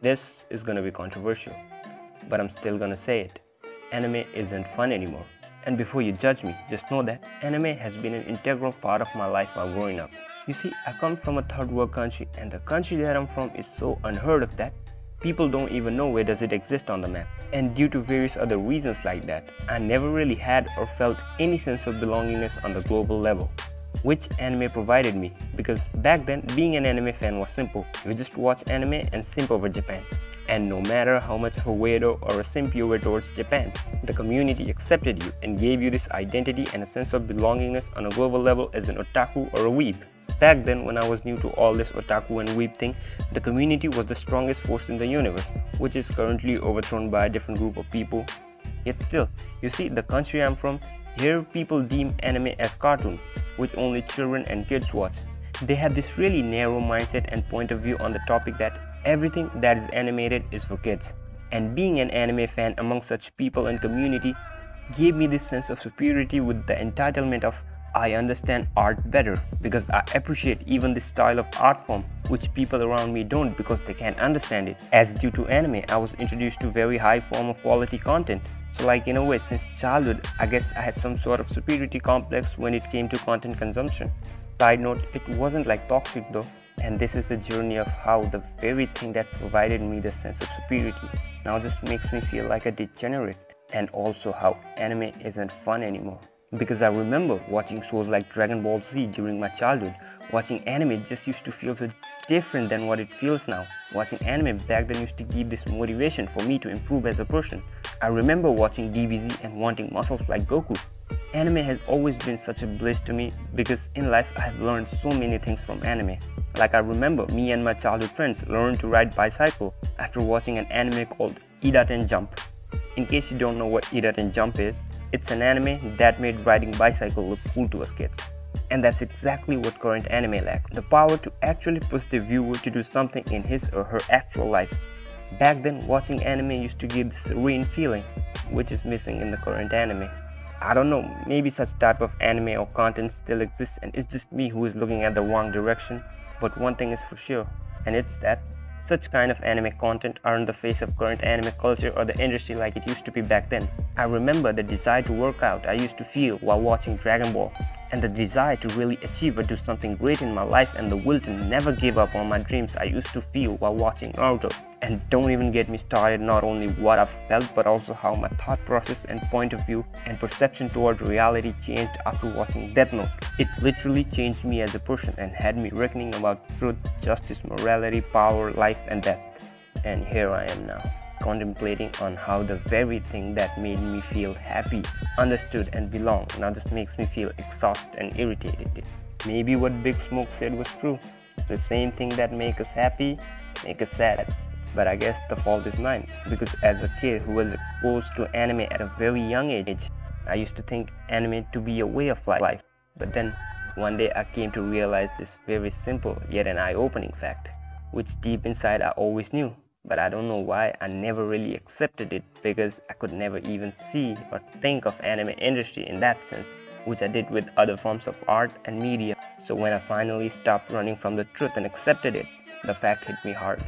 This is gonna be controversial, but I'm still gonna say it. Anime isn't fun anymore. And before you judge me, just know that anime has been an integral part of my life while growing up. You see, I come from a third world country, and the country that I'm from is so unheard of that people don't even know where does it exist on the map. And due to various other reasons like that, I never really had or felt any sense of belongingness on the global level, which anime provided me, because back then being an anime fan was simple. You just watch anime and simp over Japan. And no matter how much of a weirdo or a simp you were towards Japan, the community accepted you and gave you this identity and a sense of belongingness on a global level as an otaku or a weeb. Back then, when I was new to all this otaku and weeb thing, the community was the strongest force in the universe, which is currently overthrown by a different group of people. Yet still, you see, the country I'm from, here people deem anime as cartoon, which only children and kids watch. They have this really narrow mindset and point of view on the topic that everything that is animated is for kids. And being an anime fan among such people and community gave me this sense of superiority with the entitlement of I understand art better because I appreciate even this style of art form which people around me don't because they can't understand it. As due to anime, I was introduced to very high form of quality content. So like in a way, since childhood, I guess I had some sort of superiority complex when it came to content consumption. Side note, it wasn't like toxic though, and this is the journey of how the very thing that provided me the sense of superiority now just makes me feel like a degenerate, and also how anime isn't fun anymore. Because I remember watching shows like Dragon Ball Z during my childhood. Watching anime just used to feel so different than what it feels now. Watching anime back then used to give this motivation for me to improve as a person. I remember watching DBZ and wanting muscles like Goku. Anime has always been such a bliss to me because in life I have learned so many things from anime. Like I remember me and my childhood friends learned to ride bicycle after watching an anime called Idaten Jump. In case you don't know what Idaten Jump is, it's an anime that made riding bicycle look cool to us kids. And that's exactly what current anime lacks, the power to actually push the viewer to do something in his or her actual life. Back then, watching anime used to give this serene feeling, which is missing in the current anime. I don't know, maybe such type of anime or content still exists and it's just me who is looking at the wrong direction. But one thing is for sure, and it's that such kind of anime content aren't the face of current anime culture or the industry like it used to be back then. I remember the desire to work out I used to feel while watching Dragon Ball, and the desire to really achieve or do something great in my life, and the will to never give up on my dreams I used to feel while watching Naruto. And don't even get me started not only what I felt but also how my thought process and point of view and perception toward reality changed after watching Death Note. It literally changed me as a person and had me reckoning about truth, justice, morality, power, life and death. And here I am now, contemplating on how the very thing that made me feel happy, understood and belong now just makes me feel exhausted and irritated. Maybe what Big Smoke said was true. The same thing that make us happy, make us sad. But I guess the fault is mine, because as a kid who was exposed to anime at a very young age, I used to think anime to be a way of life. But then, one day I came to realize this very simple yet an eye-opening fact, which deep inside I always knew, but I don't know why I never really accepted it, because I could never even see or think of anime industry in that sense, which I did with other forms of art and media. So when I finally stopped running from the truth and accepted it, the fact hit me hard.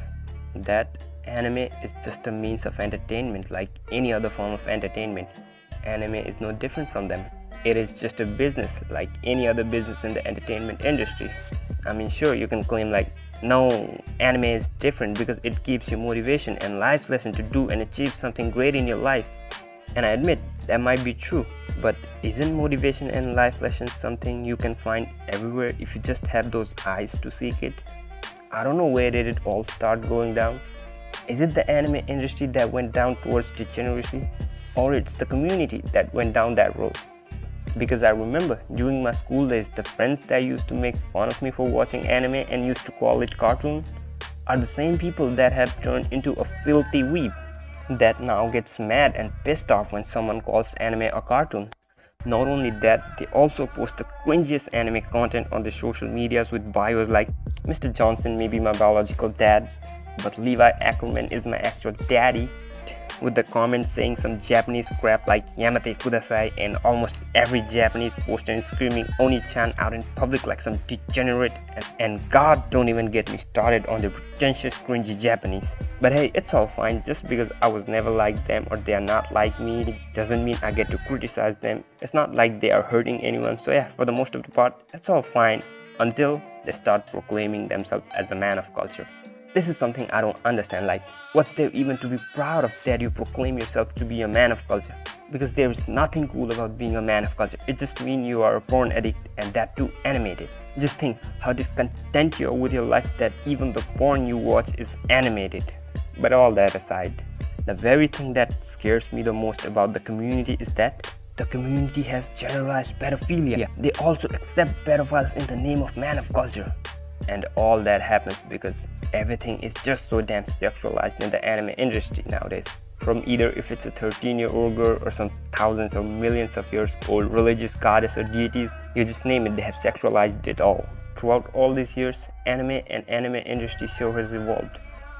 That anime is just a means of entertainment like any other form of entertainment. Anime is no different from them. It is just a business like any other business in the entertainment industry. I mean, sure, you can claim like, no, anime is different because it gives you motivation and life lesson to do and achieve something great in your life. And I admit, that might be true, but isn't motivation and life lesson something you can find everywhere if you just have those eyes to seek it? I don't know where did it all start going down. Is it the anime industry that went down towards degeneracy? Or it's the community that went down that road? Because I remember during my school days, the friends that used to make fun of me for watching anime and used to call it cartoon are the same people that have turned into a filthy weeb that now gets mad and pissed off when someone calls anime a cartoon. Not only that, they also post the cringiest anime content on the social medias with bios like, Mr. Johnson may be my biological dad, but Levi Ackerman is my actual daddy. with the comments saying some Japanese crap like Yamate Kudasai, and almost every Japanese poster is screaming Oni-chan out in public like some degenerate, and God, don't even get me started on the pretentious cringy Japanese. But hey, it's all fine. Just because I was never like them or they are not like me doesn't mean I get to criticize them. It's not like they are hurting anyone, so yeah, for the most of the part, it's all fine until they start proclaiming themselves as a man of culture. This is something I don't understand. Like, what's there even to be proud of that you proclaim yourself to be a man of culture? Because there is nothing cool about being a man of culture. It just means you are a porn addict, and that too animated. Just think how discontent you are with your life that even the porn you watch is animated. But all that aside, the very thing that scares me the most about the community is that the community has generalized pedophilia. They also accept pedophiles in the name of man of culture. And all that happens because everything is just so damn sexualized in the anime industry nowadays. From either if it's a 13-year-old girl or some thousands or millions of years old religious goddess or deities, you just name it, they have sexualized it all. Throughout all these years, anime and anime industry sure has evolved,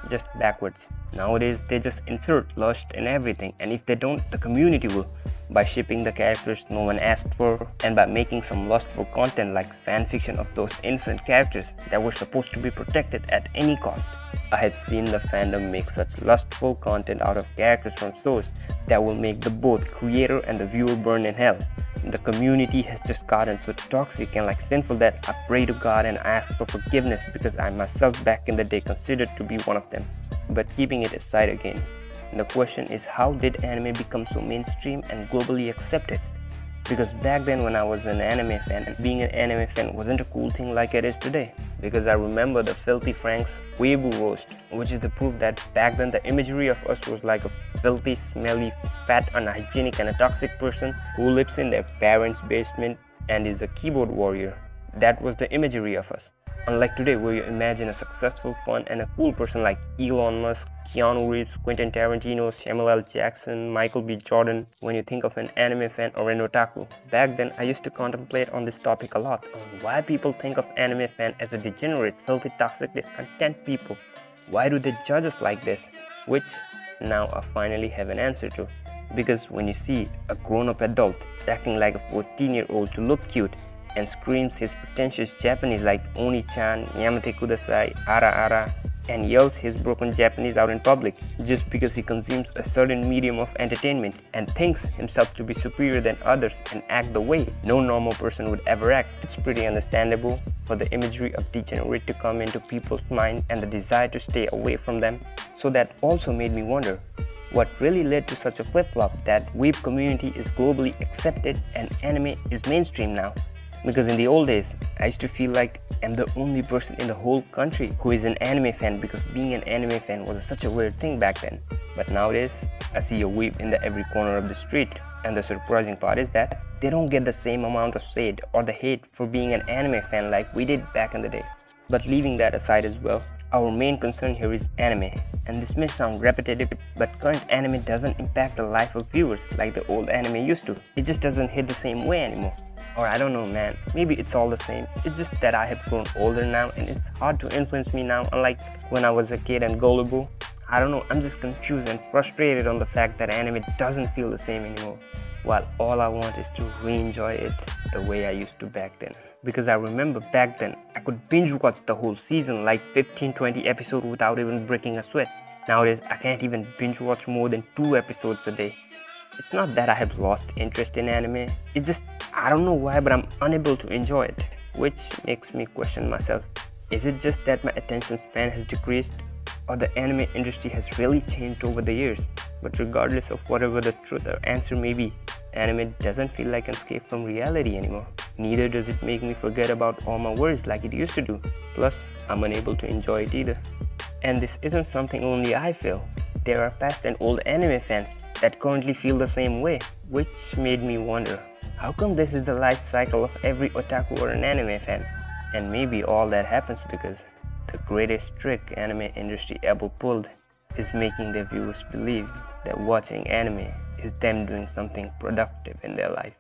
just backwards. Nowadays, they just insert lust in everything, and if they don't, the community will, by shipping the characters no one asked for, and by making some lustful content like fanfiction of those innocent characters that were supposed to be protected at any cost. I have seen the fandom make such lustful content out of characters from shows that will make the both creator and the viewer burn in hell. The community has just gotten so toxic and like sinful that I pray to God and ask for forgiveness because I myself back in the day considered to be one of them. But keeping it aside again, the question is, how did anime become so mainstream and globally accepted? Because back then when I was an anime fan, being an anime fan wasn't a cool thing like it is today. Because I remember the Filthy Frank's Weibo roast, which is the proof that back then the imagery of us was like a filthy, smelly, fat, unhygienic and a toxic person who lives in their parents' basement and is a keyboard warrior. That was the imagery of us. Unlike today, where you imagine a successful, fun, and a cool person like Elon Musk, Keanu Reeves, Quentin Tarantino, Samuel L. Jackson, Michael B. Jordan, when you think of an anime fan or an otaku. Back then, I used to contemplate on this topic a lot, on why people think of anime fan as a degenerate, filthy, toxic, discontent people. Why do they judge us like this? Which now I finally have an answer to. Because when you see a grown-up adult acting like a 14-year-old to look cute, and screams his pretentious Japanese like Oni-chan, Yamate Kudasai, Ara Ara, and yells his broken Japanese out in public just because he consumes a certain medium of entertainment and thinks himself to be superior than others and act the way no normal person would ever act. It's pretty understandable for the imagery of degenerate to come into people's mind and the desire to stay away from them. So that also made me wonder, what really led to such a flip-flop that weeb community is globally accepted and anime is mainstream now? Because in the old days, I used to feel like I'm the only person in the whole country who is an anime fan because being an anime fan was such a weird thing back then. But nowadays, I see a weeb in every corner of the street, and the surprising part is that they don't get the same amount of shade or the hate for being an anime fan like we did back in the day. But leaving that aside as well, our main concern here is anime. And this may sound repetitive, but current anime doesn't impact the life of viewers like the old anime used to. It just doesn't hit the same way anymore. Or I don't know, man, maybe it's all the same. It's just that I have grown older now and it's hard to influence me now, unlike when I was a kid and gullible. I don't know, I'm just confused and frustrated on the fact that anime doesn't feel the same anymore, while all I want is to re-enjoy it the way I used to back then. Because I remember back then, I could binge watch the whole season, like 15-20 episodes without even breaking a sweat. Nowadays, I can't even binge watch more than 2 episodes a day. It's not that I have lost interest in anime, it's just, I don't know why, but I'm unable to enjoy it. Which makes me question myself, is it just that my attention span has decreased? Or the anime industry has really changed over the years? But regardless of whatever the truth or answer may be, anime doesn't feel like an escape from reality anymore. Neither does it make me forget about all my worries like it used to do. Plus, I'm unable to enjoy it either. And this isn't something only I feel. There are past and old anime fans that currently feel the same way, which made me wonder, how come this is the life cycle of every otaku or an anime fan? And maybe all that happens because the greatest trick anime industry ever pulled is making their viewers believe that watching anime is them doing something productive in their life.